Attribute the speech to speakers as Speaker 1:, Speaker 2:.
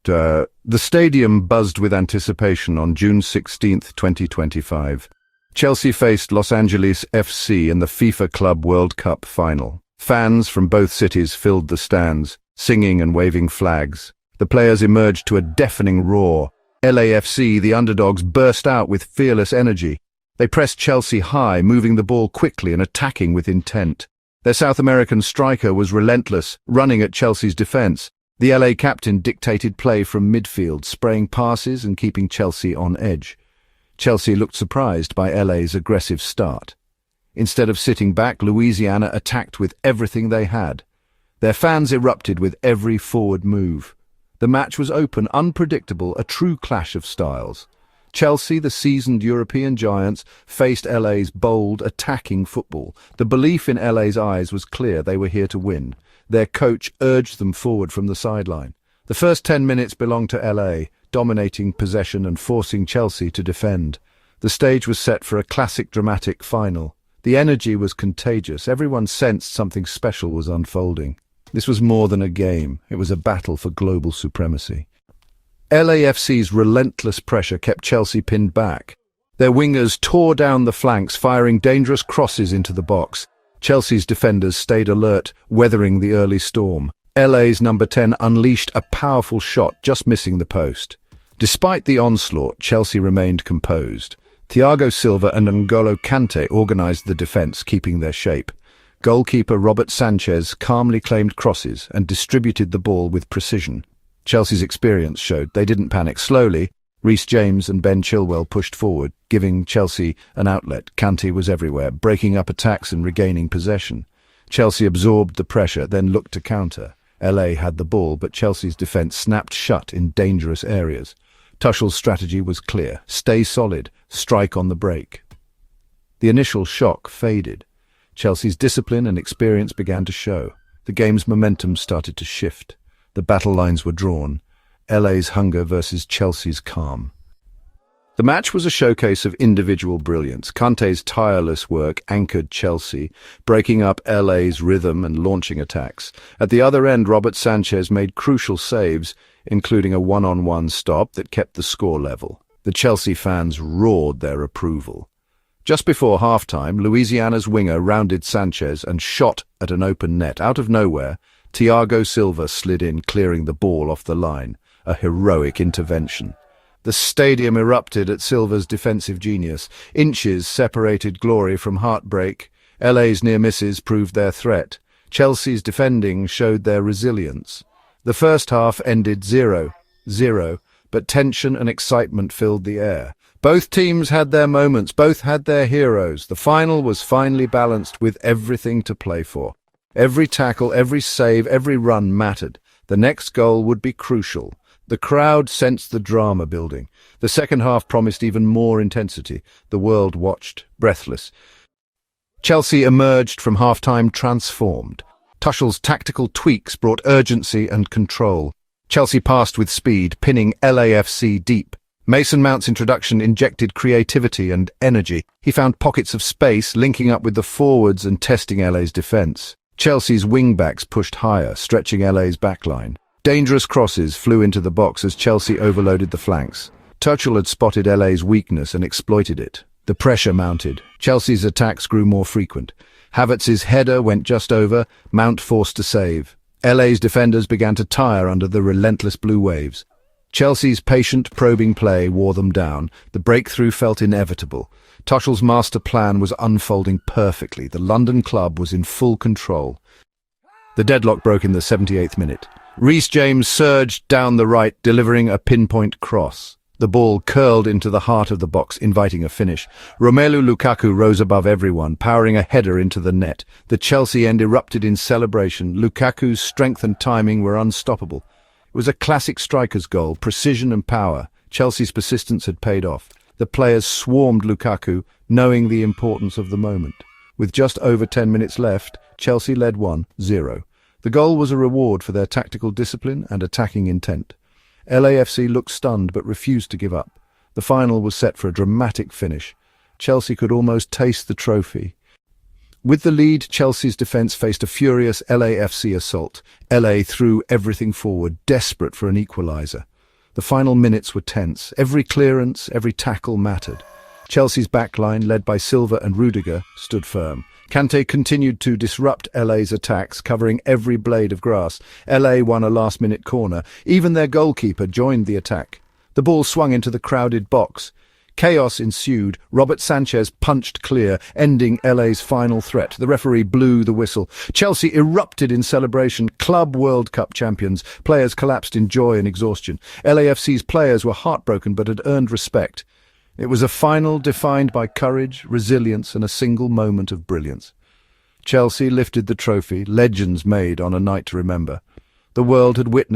Speaker 1: The stadium buzzed with anticipation on June 16, 2025. Chelsea faced Los Angeles FC in the FIFA Club World Cup final. Fans from both cities filled the stands, singing and waving flags. The players emerged to a deafening roar. LAFC, the underdogs, burst out with fearless energy. They pressed Chelsea high, moving the ball quickly and attacking with intent. Their South American striker was relentless, running at Chelsea's defence. The LA captain dictated play from midfield, spraying passes and keeping Chelsea on edge. Chelsea looked surprised by LA's aggressive start. Instead of sitting back, Louisiana attacked with everything they had. Their fans erupted with every forward move. The match was open, unpredictable, a true clash of styles. Chelsea, the seasoned European giants, faced LA's bold, attacking football. The belief in LA's eyes was clear. They were here to win. Their coach urged them forward from the sideline. The first 10 minutes belonged to LA, dominating possession and forcing Chelsea to defend. The stage was set for a classic dramatic final. The energy was contagious. Everyone sensed something special was unfolding. This was more than a game. It was a battle for global supremacy. LAFC's relentless pressure kept Chelsea pinned back. Their wingers tore down the flanks, firing dangerous crosses into the box. Chelsea's defenders stayed alert, weathering the early storm. LA's number 10 unleashed a powerful shot, just missing the post. Despite the onslaught, Chelsea remained composed. Thiago Silva and N'Golo Kante organised the defence, keeping their shape. Goalkeeper Robert Sanchez calmly claimed crosses and distributed the ball with precision. Chelsea's experience showed they didn't panic. Slowly, Reece James and Ben Chilwell pushed forward, giving Chelsea an outlet. Kante was everywhere, breaking up attacks and regaining possession. Chelsea absorbed the pressure, then looked to counter. LA had the ball, but Chelsea's defence snapped shut in dangerous areas. Tuchel's strategy was clear: stay solid, strike on the break. The initial shock faded. Chelsea's discipline and experience began to show. The game's momentum started to shift. The battle lines were drawn. LA's hunger versus Chelsea's calm. The match was a showcase of individual brilliance. Kante's tireless work anchored Chelsea, breaking up LA's rhythm and launching attacks. At the other end, Robert Sanchez made crucial saves, including a one-on-one stop that kept the score level. The Chelsea fans roared their approval. Just before halftime, Louisiana's winger rounded Sanchez and shot at an open net. Out of nowhere, Thiago Silva slid in, clearing the ball off the line. A heroic intervention. The stadium erupted at Silva's defensive genius. Inches separated glory from heartbreak. LA's near misses proved their threat. Chelsea's defending showed their resilience. The first half ended 0-0, but tension and excitement filled the air. Both teams had their moments, both had their heroes. The final was finely balanced with everything to play for. Every tackle, every save, every run mattered. The next goal would be crucial. The crowd sensed the drama building. The second half promised even more intensity. The world watched, breathless. Chelsea emerged from halftime transformed. Tuchel's tactical tweaks brought urgency and control. Chelsea passed with speed, pinning LAFC deep. Mason Mount's introduction injected creativity and energy. He found pockets of space, linking up with the forwards and testing LA's defence. Chelsea's wing-backs pushed higher, stretching LA's backline. Dangerous crosses flew into the box as Chelsea overloaded the flanks. Tuchel had spotted LA's weakness and exploited it. The pressure mounted. Chelsea's attacks grew more frequent. Havertz's header went just over, Mount forced to save. LA's defenders began to tire under the relentless blue waves. Chelsea's patient, probing play wore them down. The breakthrough felt inevitable. Tuchel's master plan was unfolding perfectly. The London club was in full control. The deadlock broke in the 78th minute. Reece James surged down the right, delivering a pinpoint cross. The ball curled into the heart of the box, inviting a finish. Romelu Lukaku rose above everyone, powering a header into the net. The Chelsea end erupted in celebration. Lukaku's strength and timing were unstoppable. It was a classic striker's goal, precision and power. Chelsea's persistence had paid off. The players swarmed Lukaku, knowing the importance of the moment. With just over 10 minutes left, Chelsea led 1-0. The goal was a reward for their tactical discipline and attacking intent. LAFC looked stunned but refused to give up. The final was set for a dramatic finish. Chelsea could almost taste the trophy. With the lead, Chelsea's defence faced a furious LAFC assault. LA threw everything forward, desperate for an equaliser. The final minutes were tense. Every clearance, every tackle mattered. Chelsea's backline, led by Silva and Rudiger, stood firm. Kante continued to disrupt LA's attacks, covering every blade of grass. LA won a last-minute corner. Even their goalkeeper joined the attack. The ball swung into the crowded box. Chaos ensued. Robert Sanchez punched clear, ending LA's final threat. The referee blew the whistle. Chelsea erupted in celebration. Club World Cup champions. Players collapsed in joy and exhaustion. LAFC's players were heartbroken but had earned respect. It was a final defined by courage, resilience, and a single moment of brilliance. Chelsea lifted the trophy, legends made on a night to remember. The world had witnessed